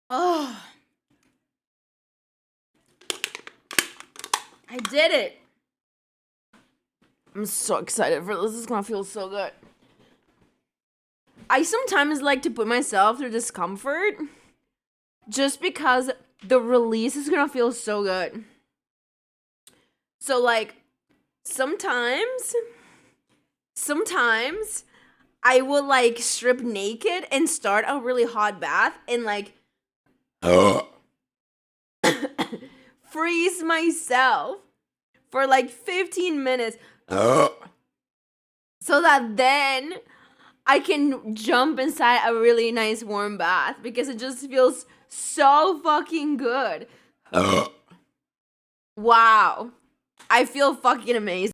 Oh, I did it. I'm so excited for this. This is gonna feel so good. I sometimes like to put myself through discomfort just because the release is gonna feel so good. So, like, sometimes I will, like, strip naked and start a really hot bath and, like, freeze myself for, like, 15 minutes so that then I can jump inside a really nice warm bath because it just feels so fucking good. Wow. I feel fucking amazing.